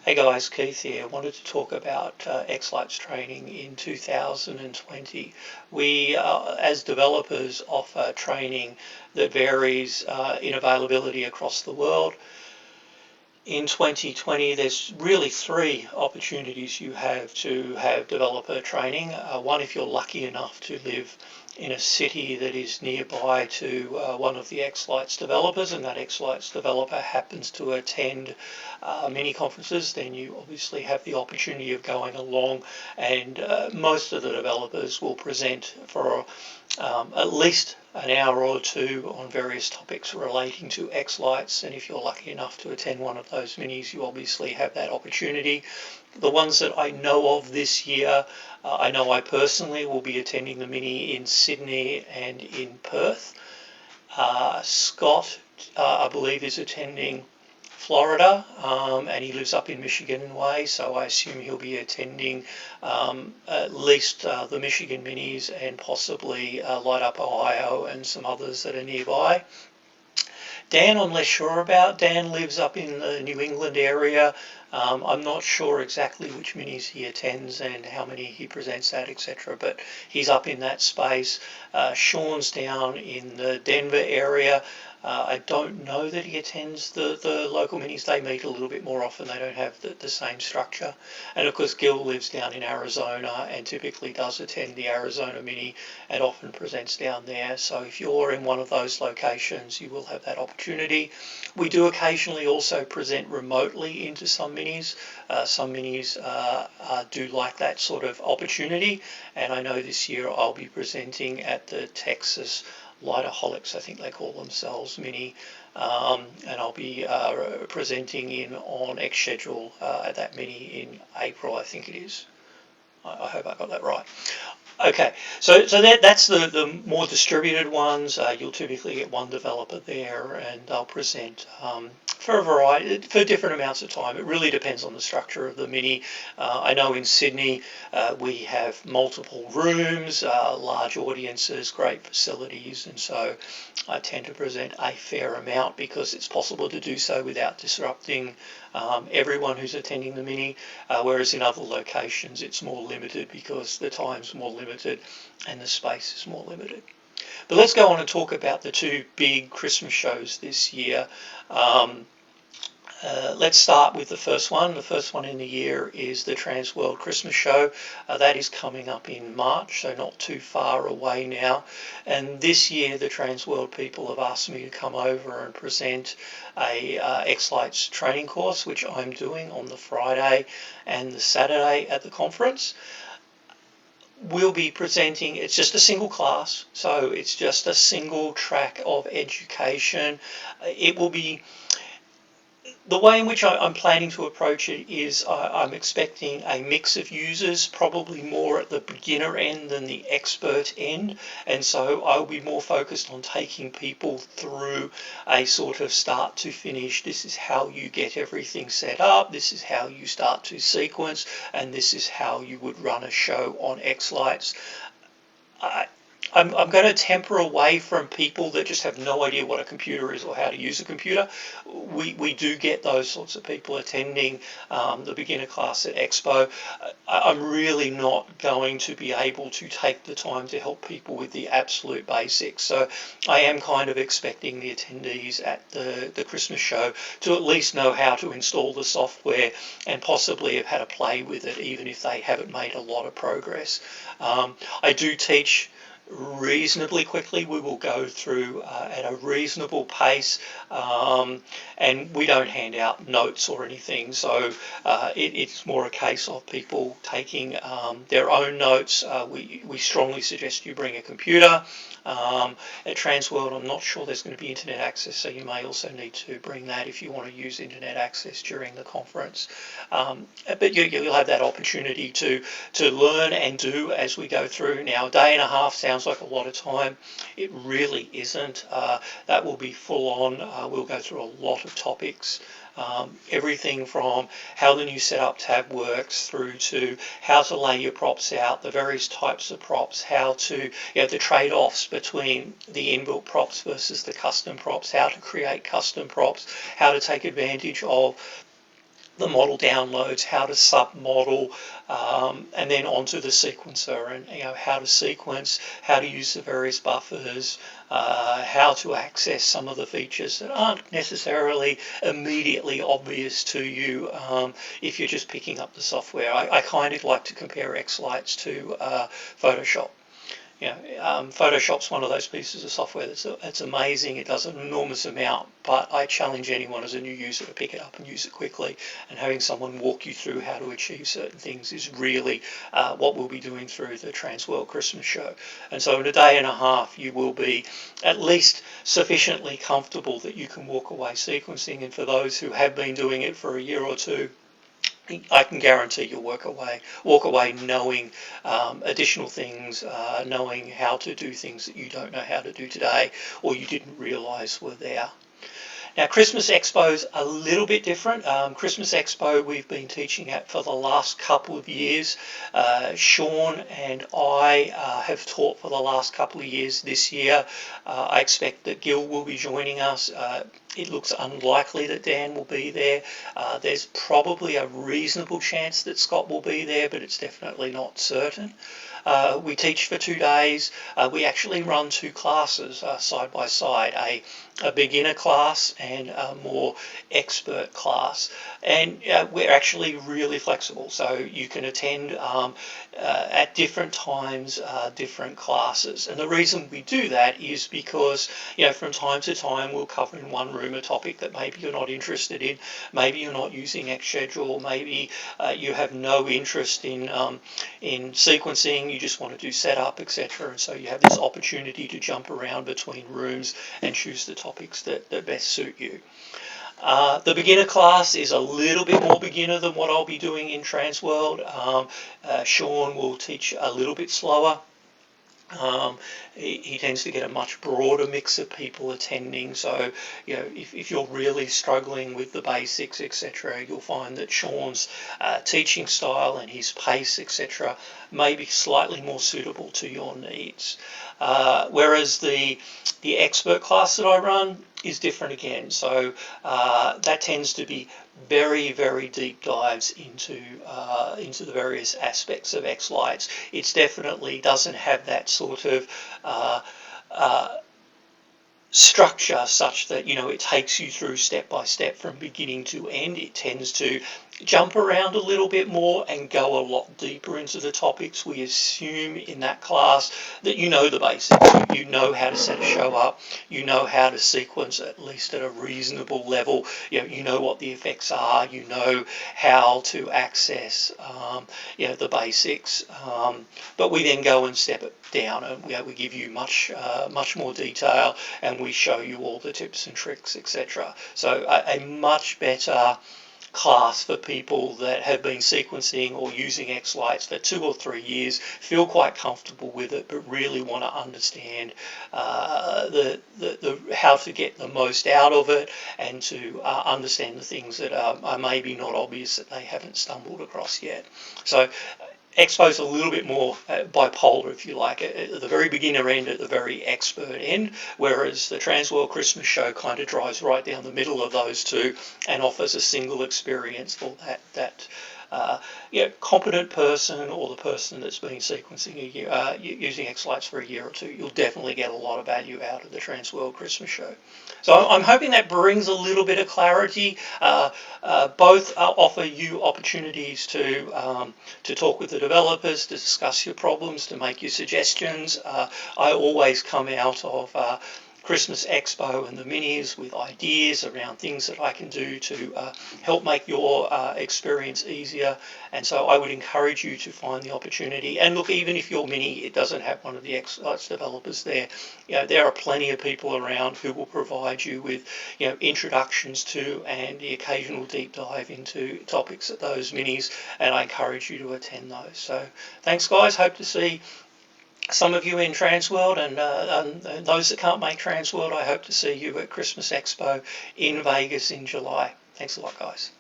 Hey guys, Keith here. I wanted to talk about xLights training in 2020. We, as developers, offer training that varies in availability across the world. In 2020, there's really three opportunities you have to have developer training. One, if you're lucky enough to live in a city that is nearby to one of the xLights developers, and that xLights developer happens to attend mini conferences, then you obviously have the opportunity of going along, and most of the developers will present for at least an hour or two on various topics relating to xLights, and if you're lucky enough to attend one of those minis, you obviously have that opportunity. The ones that I know of this year, I know I personally will be attending the mini in Sydney and in Perth. Scott, I believe, is attending Florida, and he lives up in Michigan way, so I assume he'll be attending at least the Michigan minis and possibly Light Up Ohio and some others that are nearby. Dan, I'm less sure about. Dan lives up in the New England area. I'm not sure exactly which minis he attends and how many he presents at, etc., but he's up in that space. Sean's down in the Denver area. I don't know that he attends the local minis. They meet a little bit more often. They don't have the same structure. And of course, Gil lives down in Arizona and typically does attend the Arizona mini and often presents down there. So if you're in one of those locations, you will have that opportunity. We do occasionally also present remotely into some minis. Some minis do like that sort of opportunity. And I know this year I'll be presenting at the Texas Lightaholics, I think they call themselves, mini, and I'll be presenting in on xSchedule at that mini in April, I think it is. I hope I got that right. Okay, so that's the more distributed ones. You'll typically get one developer there, and they'll present for a variety, for different amounts of time. It really depends on the structure of the mini. I know in Sydney we have multiple rooms, large audiences, great facilities, and so I tend to present a fair amount because it's possible to do so without disrupting everyone who's attending the mini, whereas in other locations it's more limited because the time's more limited and the space is more limited. But let's go on and talk about the two big Christmas shows this year. Let's start with the first one. The first one in the year is the Transworld Christmas Show. That is coming up in March, so not too far away now. And this year the Transworld people have asked me to come over and present a xLights training course, which I'm doing on the Friday and the Saturday at the conference. We'll be presenting, it's just a single class, so it's just a single track of education. It will be, the way in which I'm planning to approach it is I'm expecting a mix of users, probably more at the beginner end than the expert end, and so I'll be more focused on taking people through a sort of start to finish. This is how you get everything set up, this is how you start to sequence, and this is how you would run a show on xLights. I'm going to temper away from people that just have no idea what a computer is or how to use a computer. We do get those sorts of people attending the beginner class at Expo. I'm really not going to be able to take the time to help people with the absolute basics. So I am kind of expecting the attendees at the Christmas show to at least know how to install the software and possibly have had a play with it, even if they haven't made a lot of progress. I do teach reasonably quickly. We will go through at a reasonable pace, and we don't hand out notes or anything, so it's more a case of people taking their own notes. We strongly suggest you bring a computer. At Transworld, I'm not sure there's going to be internet access, so you may also need to bring that if you want to use internet access during the conference. But you'll have that opportunity to learn and do as we go through. Now, a day and a half sounds like a lot of time. It really isn't. That will be full on. We'll go through a lot of topics. Everything from how the new setup tab works through to how to lay your props out, the various types of props, how to, the trade-offs between the inbuilt props versus the custom props, how to create custom props, how to take advantage of the model downloads, how to submodel, and then onto the sequencer, and how to sequence, how to use the various buffers, how to access some of the features that aren't necessarily immediately obvious to you if you're just picking up the software. I kind of like to compare xLights to Photoshop. Photoshop's one of those pieces of software that's amazing. It does an enormous amount, but I challenge anyone as a new user to pick it up and use it quickly. And having someone walk you through how to achieve certain things is really what we'll be doing through the Transworld Christmas Show. And so in a day and a half, you will be at least sufficiently comfortable that you can walk away sequencing. And for those who have been doing it for a year or two, I can guarantee you'll walk away knowing additional things, knowing how to do things that you don't know how to do today or you didn't realise were there. Now, Christmas Expo's a little bit different. Christmas Expo we've been teaching at for the last couple of years. Sean and I have taught for the last couple of years this year. I expect that Gil will be joining us. It looks unlikely that Dan will be there. There's probably a reasonable chance that Scott will be there, but it's definitely not certain. We teach for 2 days. We actually run 2 classes side by side, a beginner class and a more expert class. And we're actually really flexible, so you can attend at different times different classes. And the reason we do that is because from time to time we'll cover in one room a topic that maybe you're not interested in, maybe you're not using xSchedule, maybe you have no interest in sequencing, you just want to do setup, etc. And so you have this opportunity to jump around between rooms and choose the topics that best suit you. The beginner class is a little bit more beginner than what I'll be doing in Transworld. Sean will teach a little bit slower. He tends to get a much broader mix of people attending, so if you're really struggling with the basics, etc., you'll find that Sean's teaching style and his pace, etc., may be slightly more suitable to your needs. Whereas the expert class that I run is different again, so that tends to be very, very deep dives into the various aspects of xLights. It definitely doesn't have that sort of structure such that it takes you through step by step from beginning to end. It tends to jump around a little bit more and go a lot deeper into the topics. We assume in that class that you know the basics. You know how to set a show up. You know how to sequence at least at a reasonable level. You know what the effects are. You know how to access the basics. But we then go and step it down, and we give you much more detail, and we show you all the tips and tricks, etc. So a much better class for people that have been sequencing or using xLights for 2 or 3 years, feel quite comfortable with it, but really want to understand how to get the most out of it, and to understand the things that are maybe not obvious that they haven't stumbled across yet. So Expo's a little bit more bipolar, if you like, at the very beginner end, at the very expert end, whereas the Transworld Christmas Show kind of drives right down the middle of those two and offers a single experience for that competent person, or the person that's been sequencing a year, using xLights for a year or two. You'll definitely get a lot of value out of the Transworld Christmas Show. So I'm hoping that brings a little bit of clarity. Both offer you opportunities to talk with the developers, to discuss your problems, to make your suggestions. I always come out of Christmas Expo and the minis with ideas around things that I can do to help make your experience easier. And so I would encourage you to find the opportunity. And look, even if your mini, it doesn't have one of the xLights developers there, there are plenty of people around who will provide you with introductions to and the occasional deep dive into topics at those minis, and I encourage you to attend those. So thanks, guys. Hope to see some of you in Transworld, and those that can't make Transworld, I hope to see you at Christmas Expo in Vegas in July. Thanks a lot, guys.